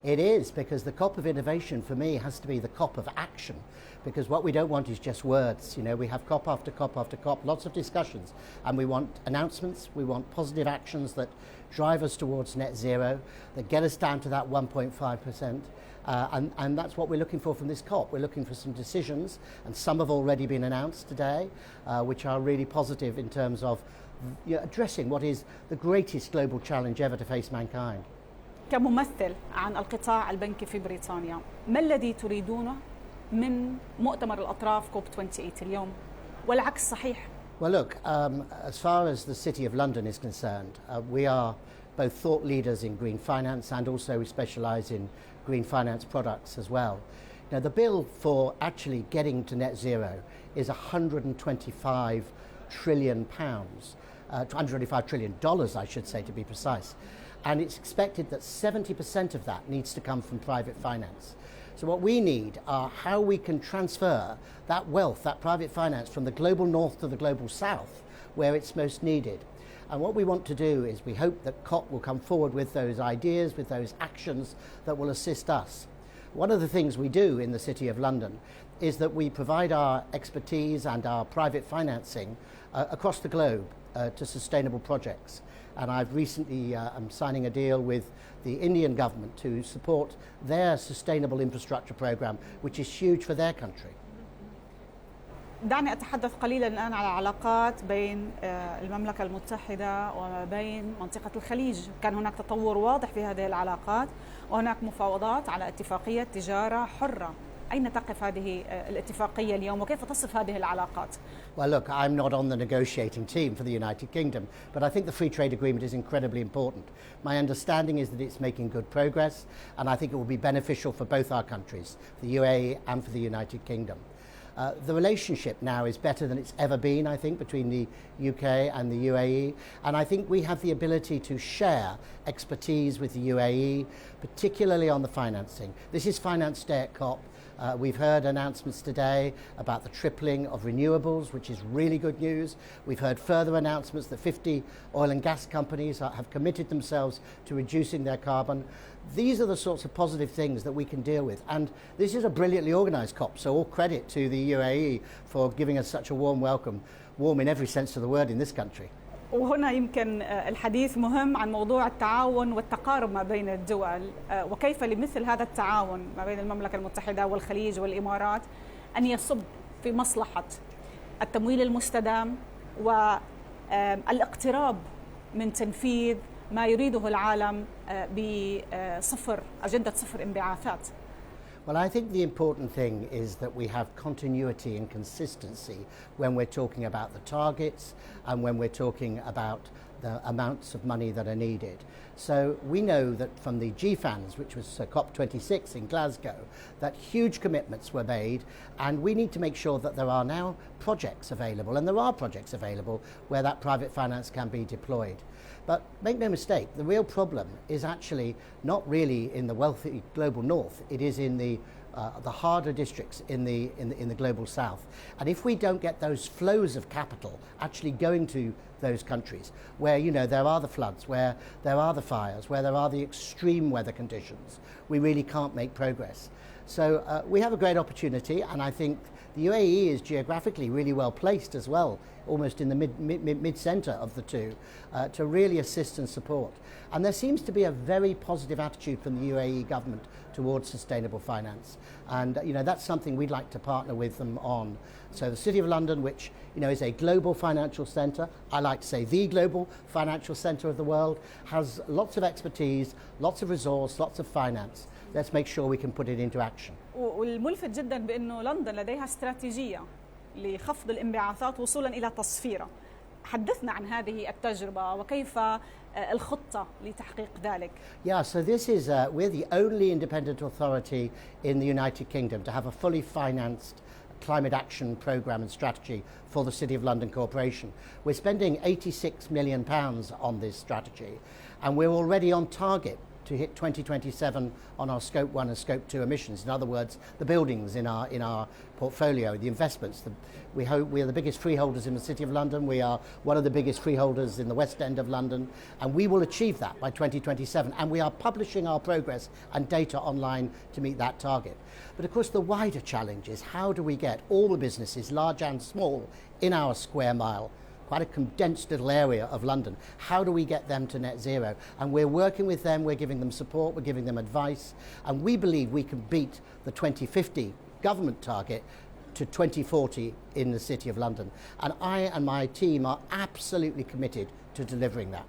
It is, because the COP of innovation for me has to be the COP of action, because what we don't want is just words. You know, we have COP after COP after COP, lots of discussions, and we want announcements, we want positive actions that drive us towards net zero, that get us down to that 1.5%, and that's what we're looking for from this COP. We're looking for some decisions, and some have already been announced today, which are really positive in terms of addressing what is the greatest global challenge ever to face mankind. كممثل عن القطاع البنكي في بريطانيا، ما الذي تريدونه من مؤتمر الأطراف كوب 28 اليوم والعكس صحيح؟ Well, look, as far as the City of London is concerned, we are both thought leaders in green finance and also we specialise in green finance products as well. Now, the bill for actually getting to net zero is £125 trillion, $125 trillion, I should say, to be precise. And it's expected that 70% of that needs to come from private finance. So what we need are how we can transfer that wealth, that private finance, from the global north to the global south, where it's most needed. And what we want to do is we hope that COP will come forward with those ideas, with those actions that will assist us. One of the things we do in the City of London is that we provide our expertise and our private financing across the globe to sustainable projects. And I've recently, I'm signing a deal with the Indian government to support their sustainable infrastructure program, which is huge for their country. دعني أتحدث قليلا الآن على علاقات بين المملكة المتحدة وبين منطقة الخليج. كان هناك تطور واضح في هذه العلاقات وهناك مفاوضات على اتفاقية تجارة حرة. أين تقف هذه الاتفاقية اليوم وكيف تصف هذه العلاقات؟ Well, look, I'm not on the negotiating team for the United Kingdom, but I think the free trade agreement is incredibly important. My understanding is that it's making good progress, and I think it will be beneficial for both our countries, the UAE and for the United Kingdom. The relationship now is better than it's ever been, I think, between the UK and the UAE. And I think we have the ability to share expertise with the UAE, particularly on the financing. This is Finance Day at COP. We've heard announcements today about the tripling of renewables, which is really good news. We've heard further announcements that 50 oil and gas companies have committed themselves to reducing their carbon. These are the sorts of positive things that we can deal with. And this is a brilliantly organised COP, so all credit to the UAE for giving us such a warm welcome, warm in every sense of the word in this country. وهنا يمكن الحديث مهم عن موضوع التعاون والتقارب ما بين الدول وكيف لمثل هذا التعاون ما بين المملكة المتحدة والخليج والإمارات أن يصب في مصلحة التمويل المستدام والاقتراب من تنفيذ ما يريده العالم بصفر أجندة صفر انبعاثات. Well, I think the important thing is that we have continuity and consistency when we're talking about the targets and when we're talking about the amounts of money that are needed. So we know that from the GFANs, which was COP26 in Glasgow, that huge commitments were made, and we need to make sure that there are now projects available, and there are projects available where that private finance can be deployed. But make no mistake, the real problem is actually not really in the wealthy global north, it is in the harder districts in the global south. And if we don't get those flows of capital actually going to those countries where, you know, there are the floods, where there are the fires, where there are the extreme weather conditions, we really can't make progress. So we have a great opportunity, and I think the UAE is geographically really well placed as well, almost in the mid-centre of the two, to really assist and support. And there seems to be a very positive attitude from the UAE government towards sustainable finance. And you know, that's something we'd like to partner with them on. So the City of London, which you know is a global financial centre, I like to say the global financial centre of the world, has lots of expertise, lots of resource, lots of finance. Let's make sure we can put it into action. والملفت جدا بأنه لندن لديها استراتيجية لخفض الانبعاثات وصولا إلى تصفيرها. حدثنا عن هذه التجربة وكيف الخطة لتحقيق ذلك. Yeah, so this is we're the only independent authority in the United Kingdom to have a fully financed climate action programme and strategy for the City of London Corporation. We're spending £86 million on this strategy, and we're already on target to hit 2027 on our Scope 1 and Scope 2 emissions. In other words, the buildings in our portfolio, the investments. We are the biggest freeholders in the City of London. We are one of the biggest freeholders in the West End of London, and we will achieve that by 2027. And we are publishing our progress and data online to meet that target. But of course, the wider challenge is how do we get all the businesses, large and small, in our square mile, quite a condensed little area of London. How do we get them to net zero? And we're working with them, we're giving them support, we're giving them advice, and we believe we can beat the 2050 government target to 2040 in the City of London. And I and my team are absolutely committed to delivering that.